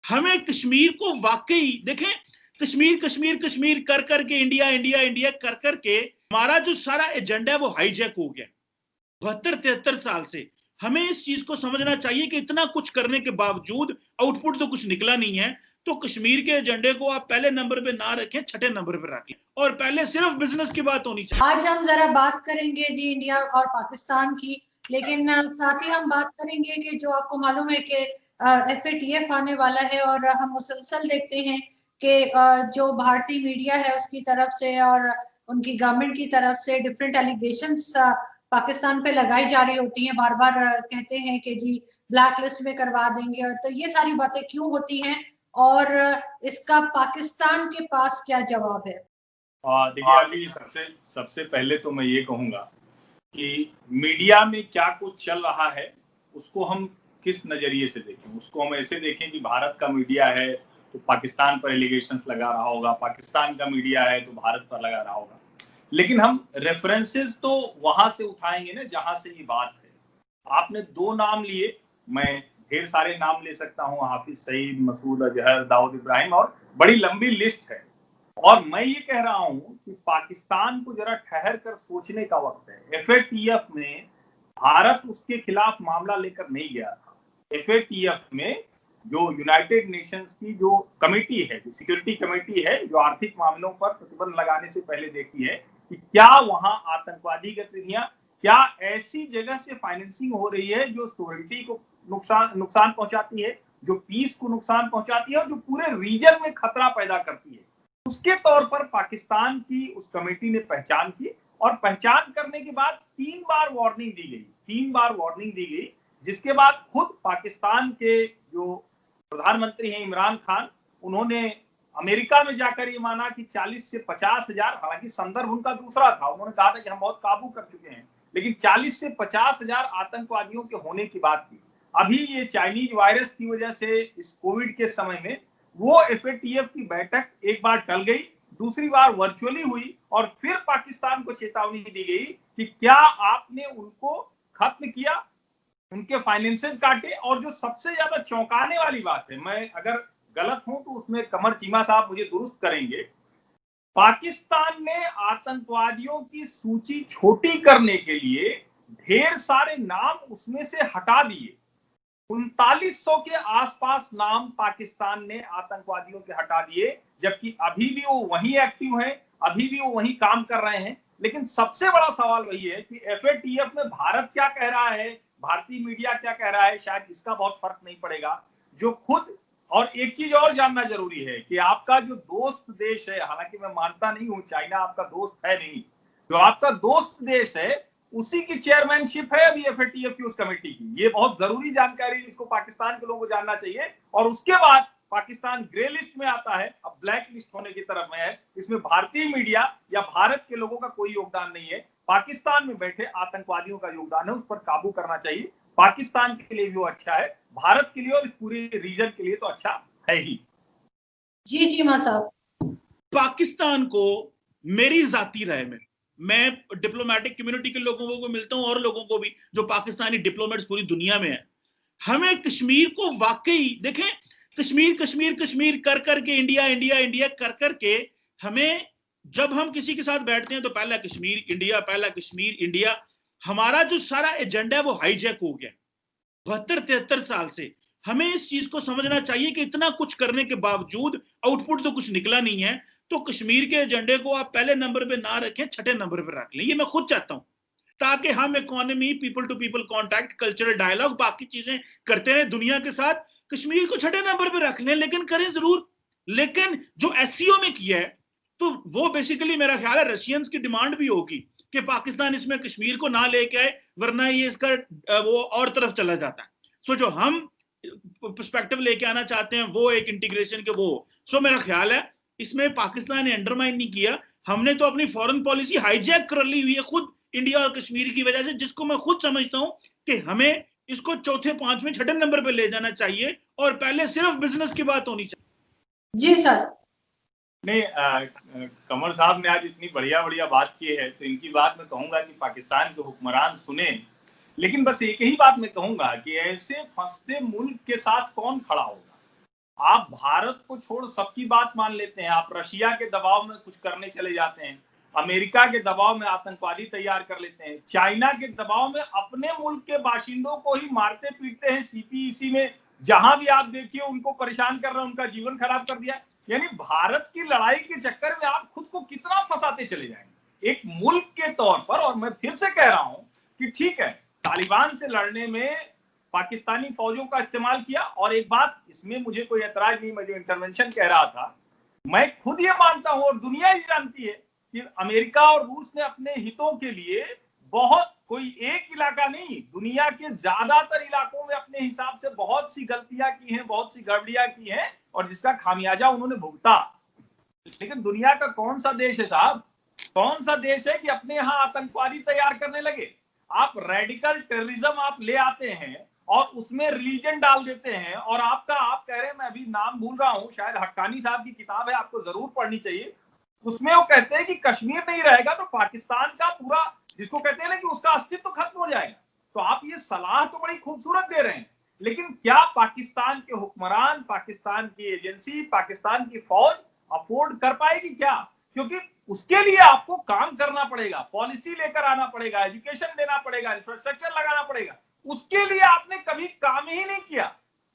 हमें कश्मीर को वाकई देखें, कश्मीर कश्मीर कश्मीर कर करके इंडिया इंडिया इंडिया कर करके हमारा जो सारा एजेंडा है वो हाईजैक हो गया 72-73 साल से। हमें इस चीज को समझना चाहिए कि इतना कुछ करने के बावजूद आउटपुट तो कुछ निकला नहीं है। तो कश्मीर के एजेंडे को आप पहले नंबर पे ना रखें, छठे नंबर पे रखें और पहले सिर्फ बिजनेस की बात होनी चाहिए। आज हम जरा बात करेंगे जी इंडिया और पाकिस्तान की, लेकिन साथ ही हम बात करेंगे कि जो आपको मालूम है कि FATF आने वाला है और हम मुसलसल देखते हैं कि जो भारतीय मीडिया है उसकी तरफ से और उनकी गवर्नमेंट की तरफ से डिफरेंट एलिगेशंस पाकिस्तान पे लगाई जा रही होती हैं। बार बार कहते हैं कि जी ब्लैक लिस्ट में करवा देंगे, और तो ये सारी बातें क्यों होती हैं और इसका पाकिस्तान के पास क्या जवाब है? देखिए, अभी सबसे सबसे पहले तो मैं ये कहूंगा कि मीडिया में क्या कुछ चल रहा है उसको हम किस नजरिए से देखें। उसको हम ऐसे देखें कि भारत का मीडिया है तो पाकिस्तान पर एलिगेशंस लगा रहा होगा, पाकिस्तान का मीडिया है तो भारत पर लगा रहा होगा। लेकिन हम रेफरेंसेस तो वहां से उठाएंगे ना जहां से ये बात है। आपने 2 नाम लिए, मैं ढेर सारे नाम ले सकता हूँ, हाफिज सईद, मसूद अजहर, दाऊद इब्राहिम, और बड़ी लंबी लिस्ट है। और मैं ये कह रहा हूं कि पाकिस्तान को जरा ठहर कर सोचने का वक्त है। FATF में भारत उसके खिलाफ मामला लेकर नहीं गया था। FATF में जो यूनाइटेड नेशंस की जो कमेटी है, जो सिक्योरिटी कमेटी है, जो आर्थिक मामलों पर प्रतिबंध लगाने से पहले देखती है कि क्या वहां आतंकवादी गतिविधियां, क्या ऐसी जगह से फाइनेंसिंग हो रही है जो सोवरेनिटी को नुकसान पहुंचाती है, जो पीस को नुकसान पहुंचाती है और जो पूरे रीजन में खतरा पैदा करती है। उसके तौर पर पाकिस्तान की उस कमेटी ने पहचान की, और पहचान करने के बाद 3 बार वार्निंग दी गई, 3 बार वार्निंग दी गई, जिसके बाद खुद पाकिस्तान के जो प्रधानमंत्री हैं इमरान खान, उन्होंने अमेरिका में जाकर ये माना कि 40 से 50 हजार, हालांकि संदर्भ उनका दूसरा था, उन्होंने कहा था कि हम बहुत काबू कर चुके हैं, लेकिन 40 से 50 हजार आतंकवादियों के होने की बात की। अभी ये चाइनीज वायरस की वजह से इस कोविड के समय में वो FATF की बैठक एक बार टल गई, दूसरी बार वर्चुअली हुई, और फिर पाकिस्तान को चेतावनी दी गई कि क्या आपने उनको खत्म किया, उनके फाइनेंसेस काटे। और जो सबसे ज्यादा चौंकाने वाली बात है, मैं अगर गलत हूं तो उसमें कमर चीमा साहब मुझे दुरुस्त करेंगे, पाकिस्तान ने आतंकवादियों की सूची छोटी करने के लिए ढेर सारे नाम उसमें से हटा दिए। 3900 के आसपास नाम पाकिस्तान ने आतंकवादियों के हटा दिए, जबकि अभी भी वो वहीं एक्टिव हैं, अभी भी वो वहीं काम कर रहे हैं। लेकिन सबसे बड़ा सवाल वही है कि FATF में भारत क्या कह रहा है, भारतीय मीडिया क्या कह रहा है, शायद इसका बहुत फर्क नहीं पड़ेगा। जो खुद, और एक चीज और जानना जरूरी है कि आपका जो दोस्त देश है, हालांकि मैं मानता नहीं हूं चाइना आपका दोस्त है नहीं, जो आपका दोस्त देश है उसी की चेयरमैनशिप है अभी FATF की उस कमेटी की। ये बहुत जरूरी जानकारी, इसको पाकिस्तान के लोगों को जानना चाहिए। और उसके बाद पाकिस्तान ग्रे लिस्ट में आता है, अब ब्लैक लिस्ट होने की तरफ में है। इसमें भारतीय मीडिया या भारत के लोगों का कोई योगदान नहीं है, पाकिस्तान में बैठे आतंकवादियों का योगदान है। उस पर काबू करना चाहिए। पाकिस्तान के लिए भी वो अच्छा है, भारत के लिए और इस पूरे रीजन के लिए तो अच्छा है ही। जी चीमा साहब, पाकिस्तान को मेरी जाती राय में, मैं डिप्लोमेटिक कम्युनिटी के लोगों को मिलता हूं और लोगों को भी जो पाकिस्तानी डिप्लोमेट्स पूरी दुनिया में है, हमें कश्मीर को वाकई देखें, कश्मीर कश्मीर कश्मीर कर करके इंडिया इंडिया इंडिया कर करके हमें, जब हम किसी के साथ बैठते हैं तो पहला कश्मीर इंडिया, पहला कश्मीर इंडिया, हमारा जो सारा एजेंडा है वो हाईजैक हो गया 72-73 साल से। हमें इस चीज को समझना चाहिए कि इतना कुछ करने के बावजूद आउटपुट तो कुछ निकला नहीं है। तो कश्मीर के एजेंडे को आप पहले नंबर पे ना रखें, छठे नंबर पे रख लें, ये मैं खुद चाहता हूं, ताकि हम economy, people to people contact, cultural dialogue, बाकी चीजें करते रहे दुनिया के साथ। कश्मीर को छठे नंबर पे रख लें, लेकिन करें जरूर। लेकिन जो SCO में किया है तो वो बेसिकली मेरा ख्याल है रशियंस की डिमांड भी होगी कि पाकिस्तान इसमें कश्मीर को ना लेके आए, वरना ये इसका वो और तरफ चला जाता है। सो जो हम पर्सपेक्टिव लेके आना चाहते हैं वो एक इंटीग्रेशन के वो। सो मेरा ख्याल है इसमें पाकिस्तान ने अंडरमाइन नहीं किया, हमने तो अपनी फॉरेन पॉलिसी हाईजैक कर ली हुई है खुद इंडिया और कश्मीर की वजह से, जिसको मैं खुद समझता हूं कि हमें इसको चौथे, पांचवें, छठे नंबर पे ले जाना चाहिए और पहले सिर्फ बिजनेस की बात होनी चाहिए। जी सर। नहीं, कमर साहब ने आज इतनी बढ़िया बढ़िया बात की है, तो इनकी बात मैं कहूंगा कि पाकिस्तान के हुक्मरान सुने। लेकिन बस एक ही बात मैं कहूंगा कि ऐसे फंसते मुल्क के साथ कौन खड़ा होगा। आप भारत को छोड़ सबकी बात मान लेते हैं, आप रशिया के दबाव में कुछ करने चले जाते हैं, अमेरिका के दबाव में आतंकवादी तैयार कर लेते हैं, चाइना के दबाव में अपने मुल्क के बाशिंदों को ही मारते पीटते हैं। सीपीईसी में जहां भी आप देखिए उनको परेशान कर रहे हैं, उनका जीवन खराब कर दिया। यानी भारत की लड़ाई के चक्कर में आप खुद को कितना फंसाते चले जाएंगे एक मुल्क के तौर पर। और मैं फिर से कह रहा हूं कि ठीक है, तालिबान से लड़ने में पाकिस्तानी फौजों का इस्तेमाल किया, और एक बात इसमें मुझे कोई ऐतराज नहीं, मैं जो इंटरवेंशन कह रहा था, मैं खुद ये मानता हूं और दुनिया ही जानती है कि अमेरिका और रूस ने अपने हितों के लिए बहुत, कोई एक इलाका नहीं, दुनिया के ज्यादातर इलाकों में अपने हिसाब से बहुत सी गलतियां की हैं, बहुत सी गड़बड़ियां की हैं, और जिसका खामियाजा उन्होंने भुगता। लेकिन दुनिया का कौन सा देश है साहब, कौन सा देश है कि अपने यहां आतंकवादी तैयार करने लगे? आप रेडिकल टेररिज्म आप ले आते हैं और उसमें रिलीजन डाल देते हैं, और आप कह रहे हैं, मैं अभी नाम भूल रहा हूं, शायद हक्कानी साहब की किताब है, आपको जरूर पढ़नी चाहिए। उसमें वो कहते हैं कि कश्मीर नहीं रहेगा तो पाकिस्तान का पूरा, जिसको कहते हैं ना कि उसका अस्तित्व खत्म हो जाएगा। तो आप ये सलाह तो बड़ी खूबसूरत दे रहे हैं, लेकिन क्या पाकिस्तान के हुक्मरान, पाकिस्तान की एजेंसी, पाकिस्तान की फौज अफोर्ड कर पाएगी क्या? क्योंकि उसके लिए आपको काम करना पड़ेगा, पॉलिसी लेकर आना पड़ेगा, एजुकेशन देना पड़ेगा, इंफ्रास्ट्रक्चर लगाना पड़ेगा। उसके लिए आपने कभी काम ही नहीं किया।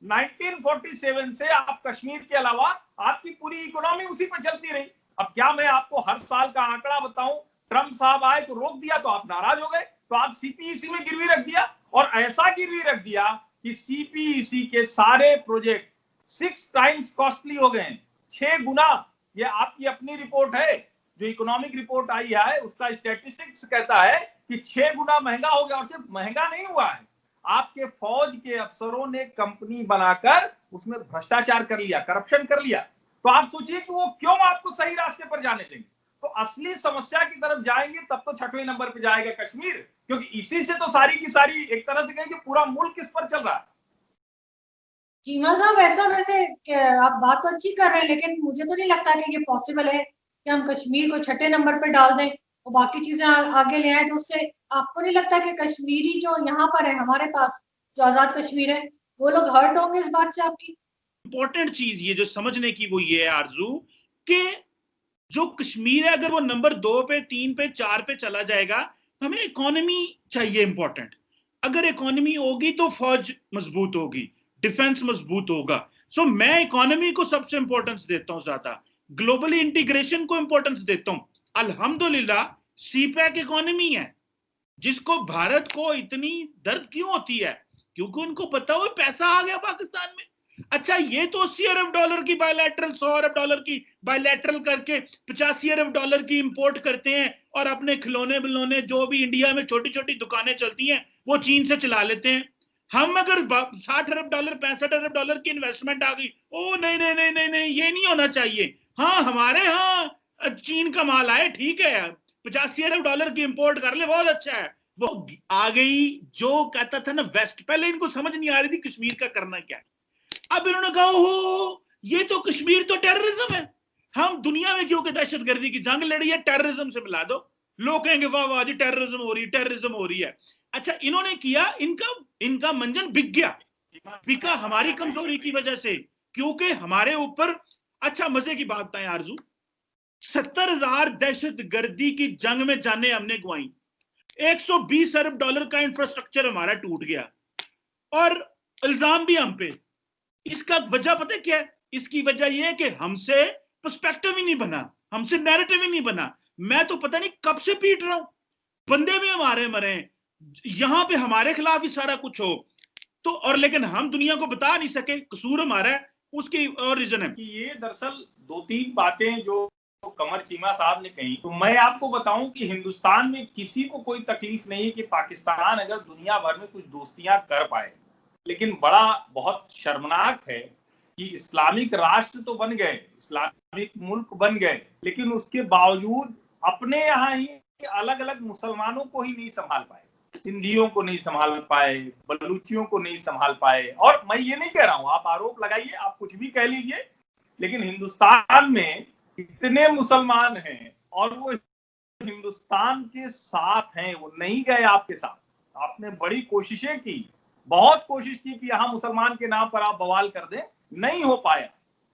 1947 से आप कश्मीर के अलावा आपकी पूरी इकोनॉमी उसी पर चलती रही। अब क्या मैं आपको हर साल का आंकड़ा बताऊं? ट्रंप साहब आए तो रोक दिया तो आप नाराज हो गए, तो आप सीपीईसी में गिरवी रख दिया, और ऐसा गिरवी रख दिया कि सीपीईसी के सारे प्रोजेक्ट 6 टाइम्स कॉस्टली हो गए, 6 गुना। ये आपकी अपनी रिपोर्ट है, जो इकोनॉमिक रिपोर्ट आई है, उसका स्टैटिस्टिक्स कहता है कि 6 गुना महंगा हो गया। और सिर्फ महंगा नहीं हुआ है, आपके फौज के अफसरों ने कंपनी बनाकर उसमें भ्रष्टाचार कर लिया, करप्शन कर लिया। तो आप सोचिए कि वो क्यों आपको सही रास्ते पर जाने देंगे? तो असली समस्या की तरफ जाएंगे तब तो 6वें नंबर पे जाएगा कश्मीर, क्योंकि इसी से तो सारी की सारी एक तरह से कहें कि पूरा मुल्क इस पर चल रहा है। चीमा साहब, ऐसा वैसे आप बात तो अच्छी कर रहे हैं, लेकिन मुझे तो नहीं लगता कि ये पॉसिबल है कि हम कश्मीर को 6ठे नंबर पे डाल दें और बाकी चीजें आगे ले आए। तो उससे आपको नहीं लगता कि कश्मीरी जो यहाँ पर है हमारे पास, जो आजाद कश्मीर है, वो लोग हर्ट होंगे इस बात से आपकी? इंपॉर्टेंट चीज ये जो समझने की वो ये है आरजू, कि जो कश्मीर है अगर वो नंबर 2 पे, 3 पे, 4 पे चला जाएगा, हमें इकोनॉमी चाहिए इंपॉर्टेंट। अगर इकोनॉमी होगी तो फौज मजबूत होगी, डिफेंस मजबूत होगा। सो मैं इकोनॉमी को सबसे इंपॉर्टेंस देता हूं, ज्यादा ग्लोबली इंटीग्रेशन को इंपॉर्टेंस देता हूं। अल्हम्दुलिल्लाह सीपैक इकोनॉमी है, जिसको भारत को इतनी दर्द क्यों होती है, क्योंकि उनको पता हो पैसा आ गया पाकिस्तान में। अच्छा, ये तो $80 अरब की बायलैटरल, $100 अरब की बायलैटरल करके $85 अरब की इंपोर्ट करते हैं, और अपने खिलौने बिलौने जो भी इंडिया में छोटी छोटी दुकानें चलती हैं वो चीन से चला लेते हैं। हम अगर $60 अरब, $65 अरब की इन्वेस्टमेंट आ गई, ओ नहीं नहीं नहीं नहीं नहीं, ये नहीं होना चाहिए। हाँ, हमारे यहाँ चीन का माल आए, ठीक है, $85 अरब की इंपोर्ट कर ले, बहुत अच्छा है। वो आ गई, जो कहता था ना वेस्ट, पहले इनको समझ नहीं आ रही थी कश्मीर का करना क्या है। अब इन्होंने कहा, हो ये तो कश्मीर तो टेररिज्म है, हम दुनिया में क्यों दहशतगर्दी की जंग लड़ी है, टेररिज्म से मिला दो। लोग कहेंगे वाह वाह जी, टेररिज्म हो रही है, टेररिज्म हो रही है। अच्छा, इन्होंने किया, इनका मंजन बिक गया, बिका हमारी कमजोरी की वजह से, क्योंकि हमारे ऊपर, अच्छा मजे की बात है आरजू, 70,000 दहशतगर्दी की जंग में जाने हमने गवाई, $120 अरब का इंफ्रास्ट्रक्चर हमारा टूट गया, और इल्जाम भी हम पे। इसका वजह पता है क्या है? इसकी वजह यह है कि हमसे पर्सपेक्टिव ही नहीं बना, हमसे नैरेटिव ही नहीं बना। मैं तो पता नहीं कब से पीट रहा हूं, बंदे भी हमारे मरे, यहां पे हमारे खिलाफ ही सारा कुछ हो तो, और लेकिन हम दुनिया को बता नहीं सके, कसूर हमारा है। उसकी और रीजन है कि ये दरअसल 2-3 बातें जो कमर चीमा साहब ने कही, तो मैं आपको बताऊं कि हिंदुस्तान में किसी को कोई तकलीफ नहीं है कि पाकिस्तान अगर दुनिया भर में कुछ दोस्तियां कर पाए, लेकिन बड़ा बहुत शर्मनाक है कि इस्लामिक राष्ट्र तो बन गए, इस्लामिक मुल्क बन गए, लेकिन उसके बावजूद अपने यहाँ ही अलग अलग मुसलमानों को ही नहीं संभाल पाए, सिंधियों को नहीं संभाल पाए, बलूचियों को नहीं संभाल पाए। और मैं ये नहीं कह रहा हूं, आप आरोप लगाइए, आप कुछ भी कह लीजिए, लेकिन हिंदुस्तान में इतने मुसलमान हैं और वो हिंदुस्तान के साथ हैं, वो नहीं गए आपके साथ। आपने बड़ी कोशिशें की, बहुत कोशिश की कि यहां मुसलमान के नाम पर आप बवाल कर दें, नहीं हो पाया।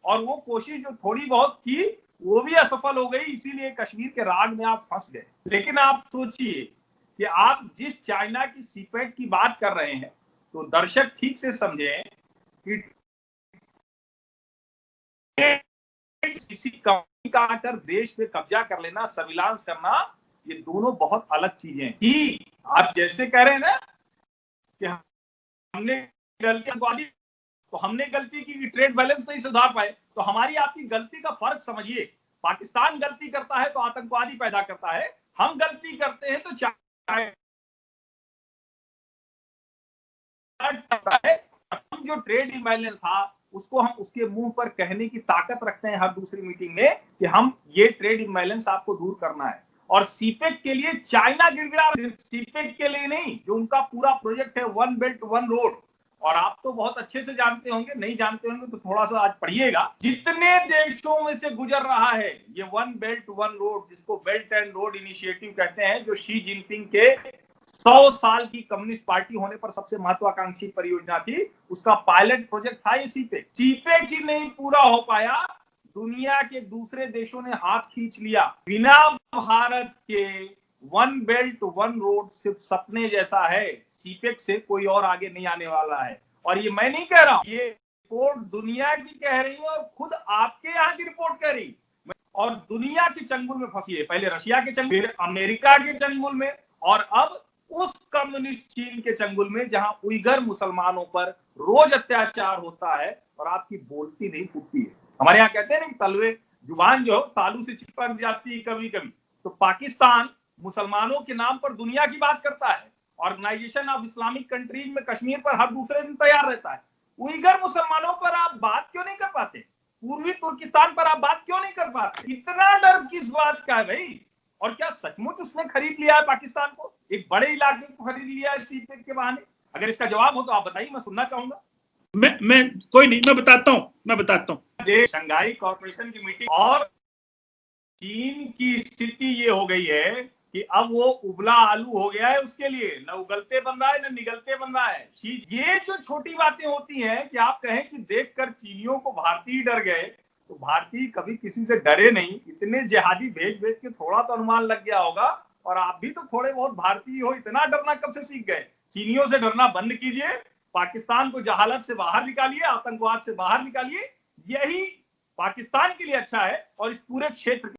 और वो कोशिश जो थोड़ी बहुत की वो भी असफल हो गई, इसीलिए कश्मीर के राग में आप फंस गए। लेकिन आप सोचिए कि आप जिस चाइना की सीपेक की बात कर रहे हैं, तो दर्शक ठीक से समझे कि किसी कंपनी का आकर देश पे कब्जा कर लेना, सर्विलांस करना, ये दोनों बहुत अलग चीजें हैं। कि आप जैसे कह रहे हैं ना कि हमने गलती, तो हमने गलती की कि ट्रेड बैलेंस नहीं सुधार पाए, तो हमारी आपकी गलती का फर्क समझिए। पाकिस्तान गलती करता है तो आतंकवादी पैदा करता है, हम गलती करते हैं तो हम जो ट्रेड इम्बैलेंस था उसको हम उसके मुंह पर कहने की ताकत रखते हैं हर दूसरी मीटिंग में कि हम ये ट्रेड इम्बैलेंस आपको दूर करना है। और सीपेक के लिए चाइना गिड़गिड़ा, सिर्फ सीपेक के लिए नहीं, जो उनका पूरा प्रोजेक्ट है वन बेल्ट वन रोड, और आप तो बहुत अच्छे से जानते होंगे, नहीं जानते होंगे तो थोड़ा सा आज पढ़िएगा, जितने देशों में से गुजर रहा है ये वन बेल्ट वन रोड, जिसको बेल्ट एंड रोड इनिशिएटिव कहते हैं, जो शी जिनपिंग के 100 साल की कम्युनिस्ट पार्टी होने पर सबसे महत्वाकांक्षी परियोजना थी, उसका पायलट प्रोजेक्ट था ये सीपेक। सीपेक ही नहीं पूरा हो पाया, दुनिया के दूसरे देशों ने हाथ खींच लिया। बिना भारत के वन बेल्ट वन रोड सिर्फ सपने जैसा है, सीपेक से कोई और आगे नहीं आने वाला है। और ये मैं नहीं कह रहा हूं, ये रिपोर्ट दुनिया की कह रही है और खुद आपके यहाँ की रिपोर्ट कह रही। और दुनिया के चंगुल में फंसी है, पहले रशिया के चंगुल, फिर अमेरिका के चंगुल में, और अब उस कम्युनिस्ट चीन के चंगुल में जहां उइगर मुसलमानों पर रोज अत्याचार होता है और आपकी बोलती नहीं फूटती है। हमारे यहाँ कहते हैं ना कि तलवे जुबान जो तालू से चिपक जाती है कभी कभी, तो पाकिस्तान मुसलमानों के नाम पर दुनिया की बात करता है, ऑर्गेनाइजेशन ऑफ इस्लामिक कंट्रीज में कश्मीर पर हर दूसरे दिन तैयार रहता है। उइगर मुसलमानों पर आप बात क्यों नहीं कर पाते? पूर्वी तुर्किस्तान पर आप बात क्यों नहीं कर पाते? इतना डर किस बात का है भाई? और क्या सचमुच उसने खरीद लिया है पाकिस्तान को, एक बड़े इलाके को खरीद लिया है सीपेक के बहाने? अगर इसका जवाब हो तो आप बताइए, मैं सुनना चाहूंगा। मैं कोई नहीं, मैं बताता हूं। शंघाई कॉर्पोरेशन की मीटिंग, और चीन की स्थिति ये हो गई है कि अब वो उबला आलू हो गया है, उसके लिए न उगलते बन रहा है न निगलते बन रहा है। ये जो छोटी बातें होती हैं कि आप कहें कि देखकर चीनियों को भारतीय डर गए, तो भारतीय कभी किसी से डरे नहीं, इतने जिहादी भेज भेज के थोड़ा तो अनुमान लग गया होगा। और आप भी तो थोड़े बहुत भारतीय हो, इतना डरना कब से सीख गए? चीनियों से डरना बंद कीजिए, पाकिस्तान को जहालत से बाहर निकालिए, आतंकवाद से बाहर निकालिए, यही पाकिस्तान के लिए अच्छा है और इस पूरे क्षेत्र